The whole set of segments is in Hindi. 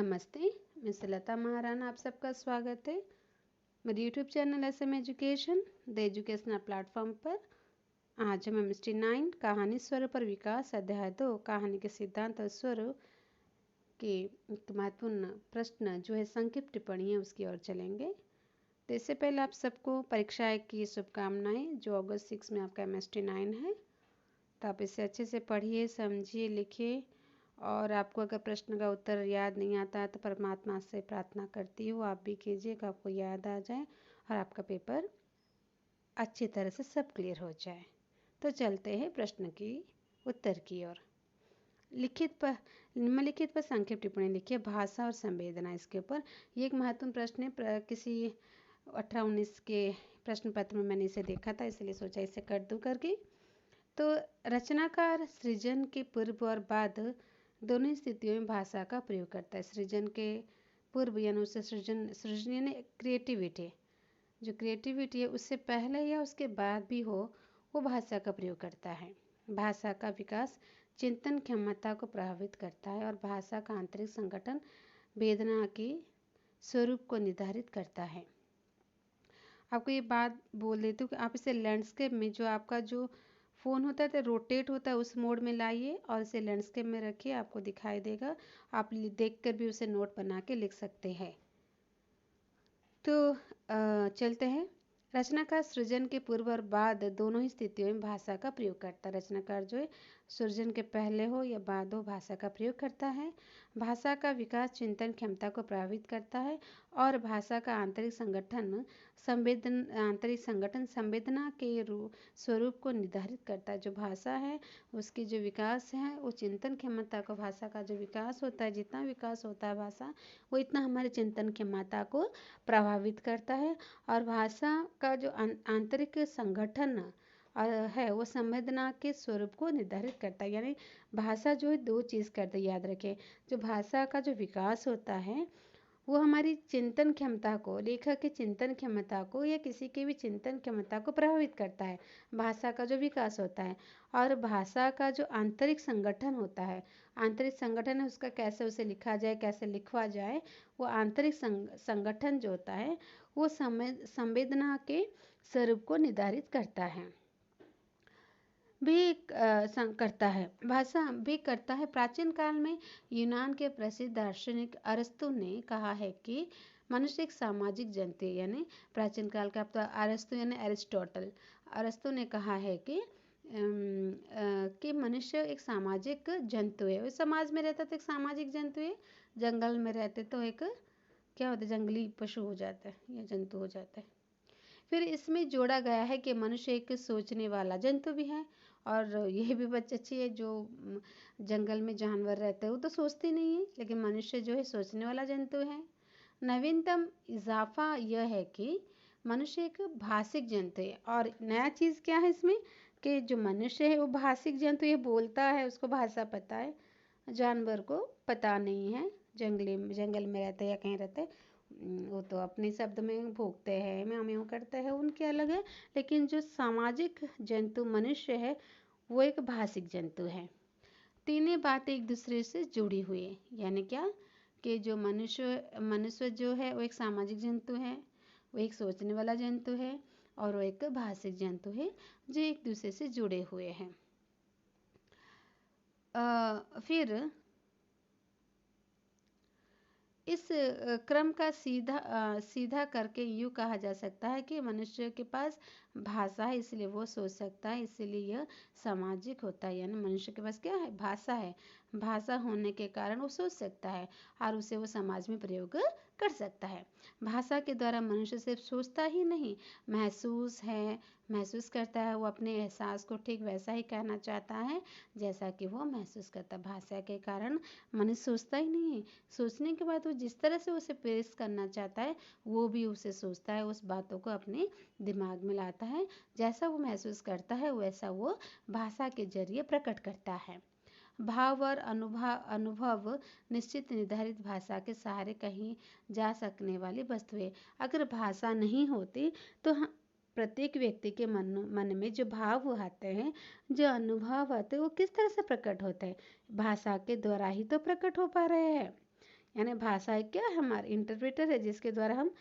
नमस्ते, मैं सुलता महाराणा, आप सबका स्वागत है मेरे YouTube channel SM education the educational platform पर। आज हम MST 9 कहानी स्वरों पर विकास अध्याय 2 कहानी के सिद्धांत और स्वरों के एक महत्वपूर्ण प्रश्न जो है संक्षिप्त टिप्पणी है उसकी ओर चलेंगे। तो इससे पहले आप सबको परीक्षा की शुभकामनाएं जो अगस्त 6 में आपका MST 9 है। तो आप इसे अच्छे से पढ़िए, समझिए, लिखिए और आपको अगर प्रश्न का उत्तर याद नहीं आता है तो परमात्मा से प्रार्थना करती हूँ आप भी कीजिए कि आपको याद आ जाए और आपका पेपर अच्छी तरह से सब क्लियर हो जाए। तो चलते हैं प्रश्न की उत्तर की ओर। निम्नलिखित पर संक्षिप्त टिप्पणी लिखिए। भाषा और संवेदना, इसके ऊपर ये एक महत्वपूर्ण प्रश्न है। किसी 18-19 के प्रश्न पत्र में मैंने इसे देखा था, इसलिए सोचा इसे कर दूँ करके। तो रचनाकार सृजन के पूर्व और बाद दोनों स्थितियों में भाषा का प्रयोग करता है। सृजन के पूर्व यानी उससे सृजन यानी क्रिएटिविटी, जो क्रिएटिविटी है उससे पहले या उसके बाद भी हो वो भाषा का प्रयोग करता है। भाषा का विकास चिंतन क्षमता को प्रभावित करता है और भाषा का आंतरिक संगठन वेदना के स्वरूप को निर्धारित करता है। आपको ये बात बोल देती हूँ कि आप इसे लैंडस्केप में जो आपका जो फ़ोन होता है तो रोटेट होता है उस मोड में लाइए और इसे लैंडस्केप में रखिए, आपको दिखाई देगा। आप देखकर भी उसे नोट बना के लिख सकते हैं। तो चलते हैं। रचनाकार सृजन के पूर्व और बाद दोनों ही स्थितियों में भाषा का प्रयोग करता है। रचनाकार जो है सृजन के पहले हो या बाद हो भाषा का प्रयोग करता है। भाषा का विकास चिंतन क्षमता को प्रभावित करता है और भाषा का आंतरिक संगठन संवेदना के स्वरूप को निर्धारित करता है। जो भाषा है उसकी जो विकास है वो चिंतन क्षमता को, भाषा का जो विकास होता है, जितना विकास होता है भाषा वो इतना हमारे चिंतन क्षमता को प्रभावित करता है। और भाषा का जो आंतरिक संगठन है वो संवेदना के स्वरूप को निर्धारित करता है। यानी भाषा जो है दो चीज़ करता है, याद रखें। जो भाषा का जो विकास होता है वो हमारी चिंतन क्षमता को, लेखक की चिंतन क्षमता को या किसी की भी चिंतन क्षमता को प्रभावित करता है, भाषा का जो विकास होता है। और भाषा का जो आंतरिक संगठन होता है, आंतरिक संगठन है उसका कैसे उसे लिखा जाए, कैसे लिखवा जाए, वो आंतरिक संगठन जो होता है वो संवेदना के स्वरूप को निर्धारित करता है करता है। भाषा भी करता है। प्राचीन काल में यूनान के प्रसिद्ध दार्शनिक अरस्तु ने कहा है कि मनुष्य एक सामाजिक जंतु है। यानी प्राचीन काल का तो अरस्तु यानी एरिस्टोटल, अरस्तु ने कहा है कि मनुष्य एक सामाजिक जंतु है। वो समाज में रहता तो एक सामाजिक जंतु है, जंगल में रहते तो एक क्या होता है, जंगली पशु हो जाता है या जंतु हो जाता है। फिर इसमें जोड़ा गया है कि मनुष्य एक सोचने वाला जंतु भी है। और यह भी बात अच्छी है, जो जंगल में जानवर रहते हैं वो तो सोचते नहीं है, लेकिन मनुष्य जो है सोचने वाला जंतु है। नवीनतम इजाफा यह है कि मनुष्य एक भाषिक जंतु है। और नया चीज़ क्या है इसमें कि जो मनुष्य है वो भाषिक जंतु, ये बोलता है, उसको भाषा पता है, जानवर को पता नहीं है। जंगल में रहते हैं या कहीं रहते हैं वो तो अपने शब्द में भोगते हैं, म्याऊं म्याऊं करते हैं, उनके अलग है। लेकिन जो सामाजिक जंतु मनुष्य है वो एक भाषिक जंतु है। तीनों बातें एक दूसरे से जुड़ी हुई है। यानी क्या कि जो मनुष्य जो है वो एक सामाजिक जंतु है, वो एक सोचने वाला जंतु है और वो एक भाषिक जंतु है जो एक दूसरे से जुड़े हुए हैं। फिर इस क्रम का सीधा करके यूँ कहा जा सकता है कि मनुष्य के पास भाषा है इसलिए वो सोच सकता है, इसलिए यह सामाजिक होता है। यानी मनुष्य के पास क्या है, भाषा है। भाषा होने के कारण वो सोच सकता है और उसे वो समाज में प्रयोग कर सकता है। भाषा के द्वारा मनुष्य सिर्फ सोचता ही नहीं, महसूस करता है। वो अपने एहसास को ठीक वैसा ही कहना चाहता है जैसा कि वो महसूस करता है। भाषा के कारण मनुष्य सोचता ही नहीं है, सोचने के बाद वो जिस तरह से उसे पेश करना चाहता है वो भी उसे सोचता है, उस बातों को अपने दिमाग में लाता है। जैसा वो महसूस करता है वैसा वो भाषा के जरिए प्रकट करता है। भाव और अनुभव निश्चित निर्धारित भाषा के सहारे कहीं जा सकने वाली वस्तु है। अगर भाषा नहीं होती तो प्रत्येक व्यक्ति के मन में जो भाव आते हैं, जो अनुभव आते हैं वो किस तरह से प्रकट होते हैं, भाषा के द्वारा ही तो प्रकट हो पा रहे हैं। यानी भाषा एक क्या है, हमारा इंटरप्रेटर है, जिसके द्वारा हम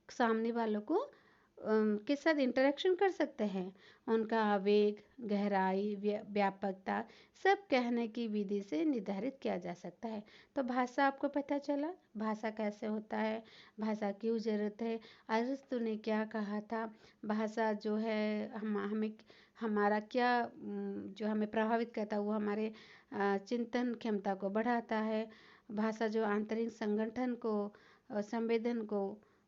सामने वालों को के साथ इंटरेक्शन कर सकते हैं। उनका आवेग, गहराई, व्यापकता सब कहने की विधि से निर्धारित किया जा सकता है। तो भाषा आपको पता चला, भाषा कैसे होता है, भाषा क्यों जरूरत है, अरस्तु ने क्या कहा था, भाषा जो है हमें हमारा क्या जो हमें प्रभावित करता है, वो हमारे चिंतन क्षमता को बढ़ाता है। भाषा जो आंतरिक संगठन को, संवेदन को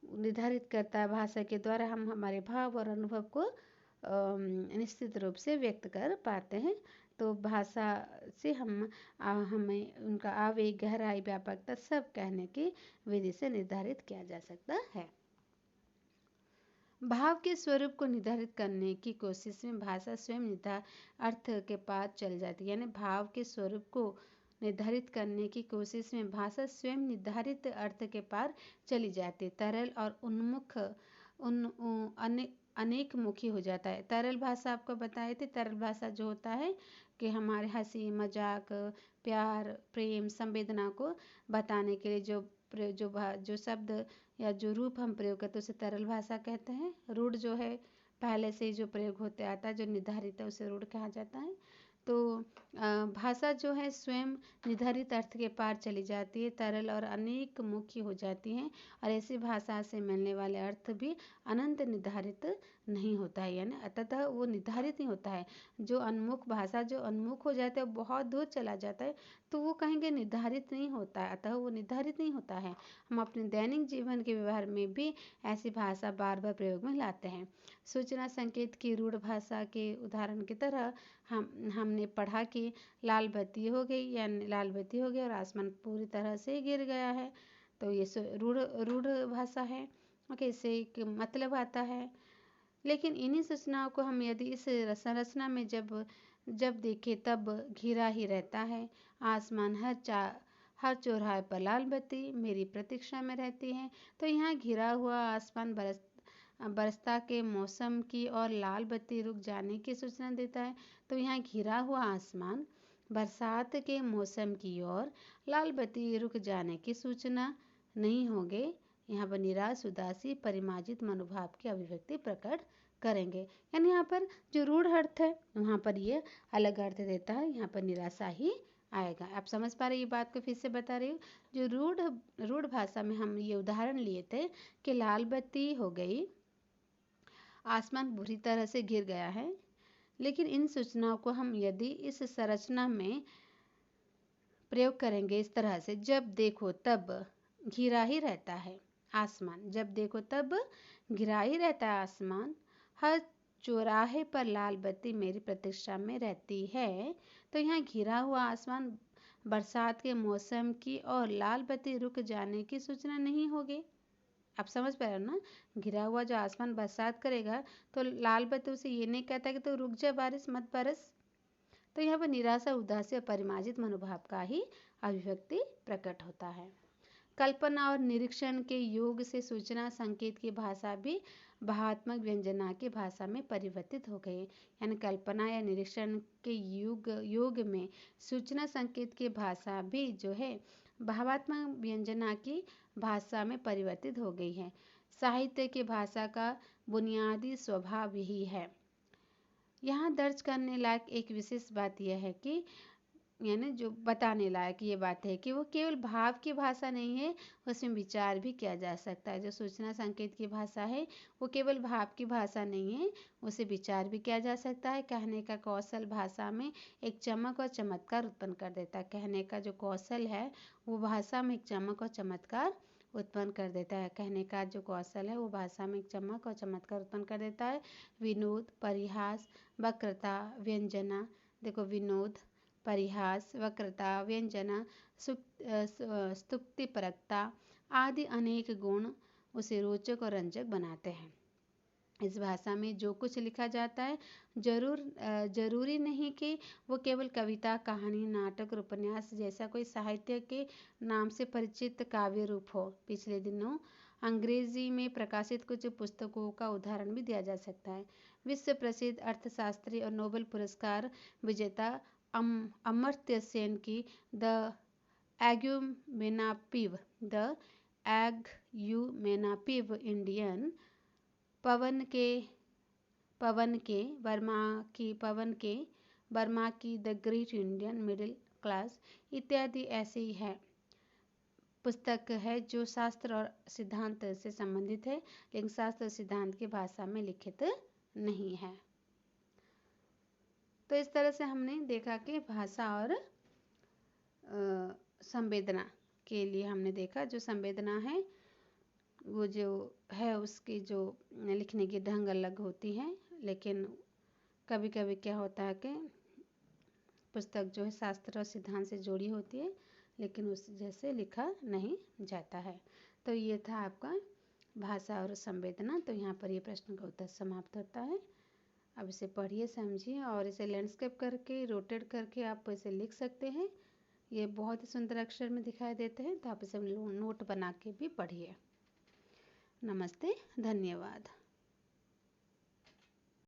निर्धारित करता है। भाषा के द्वारा हम हमारे भाव और अनुभव को निश्चित रूप से व्यक्त कर पाते हैं। तो भाषा से हमें उनका आवेग, गहराई, व्यापकता सब कहने की विधि से निर्धारित किया जा सकता है। भाव के स्वरूप को निर्धारित करने की कोशिश में भाषा स्वयं अर्थ के पार चल जाती है। यानी भाव के स्वरूप को निर्धारित करने की कोशिश में भाषा स्वयं निर्धारित अर्थ के पार चली जाती है। तरल और उन्मुख अनेक मुखी हो जाता है। तरल भाषा आपको बताए थे, तरल भाषा जो होता है कि हमारे हंसी, मजाक, प्यार, प्रेम, संवेदना को बताने के लिए जो शब्द या जो रूप हम प्रयोग करते हैं उसे तरल भाषा कहते हैं। रूढ़ जो है पहले से ही जो प्रयोग होते आता है, जो निर्धारित है, उसे रूढ़ कहा जाता है। तो भाषा जो है स्वयं निर्धारित अर्थ के पार चली जाती है, तरल और अनेक मुखी हो जाती हैं, और ऐसी भाषा से मिलने वाले अर्थ भी अनंत निर्धारित नहीं होता है। यानी अतः वो निर्धारित नहीं होता है। जो उन्मुख भाषा जो उन्मुख हो जाता है, बहुत दूर चला जाता है, तो वो कहेंगे निर्धारित नहीं होता है, अतः वो निर्धारित नहीं होता है। हम अपने दैनिक जीवन के व्यवहार में भी ऐसी भाषा बार बार प्रयोग में लाते हैं। सूचना संकेत की रूढ़ भाषा के उदाहरण की तरह हमने पढ़ा कि लाल बत्ती हो गई, या लाल बत्ती हो गई और आसमान पूरी तरह से गिर गया है। तो ये रूढ़ भाषा है। ओके, इससे एक मतलब आता है। लेकिन इन्हीं सूचनाओं को हम यदि इस संरचना में जब देखें तब घिरा ही रहता है। आसमान हर चौराहे पर लाल बत्ती मेरी प्रतीक्षा में रहती है। तो यहाँ घिरा हुआ आसमान बरसता के मौसम की और लाल बत्ती रुक जाने की सूचना देता है। तो यहाँ घिरा हुआ आसमान बरसात के मौसम की और लाल बत्ती रुक जाने की सूचना नहीं होंगे। यहाँ पर निराश, उदासी, परिमार्जित मनोभाव की अभिव्यक्ति प्रकट करेंगे। यानी यहाँ पर जो रूढ़ अर्थ है वहाँ पर ये अलग अर्थ देता है, यहाँ पर निराशा ही आएगा। आप समझ पा रहे, ये बात को फिर से बता रही हूँ। जो रूढ़ भाषा में हम ये उदाहरण लिए थे कि लाल बत्ती हो गई, आसमान बुरी तरह से गिर गया है। लेकिन इन सूचनाओं को हम यदि इस संरचना में प्रयोग करेंगे इस तरह से, जब देखो तब घिरा ही रहता है आसमान, जब देखो तब घिरा ही रहता है आसमान, हर चौराहे पर लाल बत्ती मेरी प्रतीक्षा में रहती है। तो यहाँ घिरा हुआ आसमान बरसात के मौसम की और लाल बत्ती रुक जाने की सूचना नहीं होगी। आप समझ पा रहे हो ना, घिरा हुआ जो आसमान बरसात करेगा तो लाल बत्ती उसे ये नहीं कहता कि तो रुक जा बारिश, मत बरस। तो यहाँ पर निराशा, उदासी और परिमार्जित मनोभाव का ही अभिव्यक्ति प्रकट होता है। कल्पना और निरीक्षण के योग से सूचना संकेत की भाषा भी भावात्मक व्यंजना की भाषा में परिवर्तित हो गई। यानी कल्पना या निरीक्षण के योग में सूचना संकेत की भाषा भी जो है भावात्मक व्यंजना की भाषा में परिवर्तित हो गई है। साहित्य की भाषा का बुनियादी स्वभाव यही है। यहाँ दर्ज करने लायक एक विशेष बात यह है कि यानी जो बताने लायक ये बात है कि वो केवल भाव की भाषा नहीं है, उसमें विचार भी किया जा सकता है। जो सूचना संकेत की भाषा है वो केवल भाव की भाषा नहीं है, उसे विचार भी किया जा सकता है। कहने का कौशल भाषा में एक चमक और चमत्कार उत्पन्न कर देता है। कहने का जो कौशल है वो भाषा में एक चमक और चमत्कार उत्पन्न कर देता है। कहने का जो कौशल है वो भाषा में एक चमक और चमत्कार उत्पन्न कर देता है। विनोद, परिहास, वक्रता, व्यंजना, देखो विनोद, परिहास, वक्रता, व्यंजना, स्तुतिपरकता आदि अनेक गुण उसे रोचक और रंजक बनाते हैं। इस भाषा में जो कुछ लिखा जाता है जरूरी नहीं कि वो केवल कविता, कहानी, नाटक और उपन्यास जैसा कोई साहित्य के नाम से परिचित काव्य रूप हो। पिछले दिनों अंग्रेजी में प्रकाशित कुछ पुस्तकों का उदाहरण भी दिया जा सकता है। विश्व प्रसिद्ध अर्थशास्त्री और नोबेल पुरस्कार विजेता अमर्त्य सेन की द एग्यूमेनापिव, द एग्यूमेनापिव इंडियन, पवन के वर्मा की the great Indian middle class इत्यादि ऐसे ही है पुस्तक है जो शास्त्र और सिद्धांत से संबंधित है, लेकिन शास्त्र और सिद्धांत की भाषा में लिखित नहीं है। तो इस तरह से हमने देखा कि भाषा और संवेदना के लिए हमने देखा, जो संवेदना है वो जो है उसकी जो लिखने की ढंग अलग होती है, लेकिन कभी कभी क्या होता है कि पुस्तक जो है शास्त्र और सिद्धांत से जुड़ी होती है, लेकिन उस जैसे लिखा नहीं जाता है। तो ये था आपका भाषा और संवेदना। तो यहाँ पर ये प्रश्न का उत्तर समाप्त होता है। अब इसे पढ़िए, समझिए और इसे लैंडस्केप करके रोटेट करके आप इसे लिख सकते हैं। ये बहुत ही सुंदर अक्षर में दिखाई देते हैं, तो आप इसे नोट बना के भी पढ़िए। नमस्ते, धन्यवाद।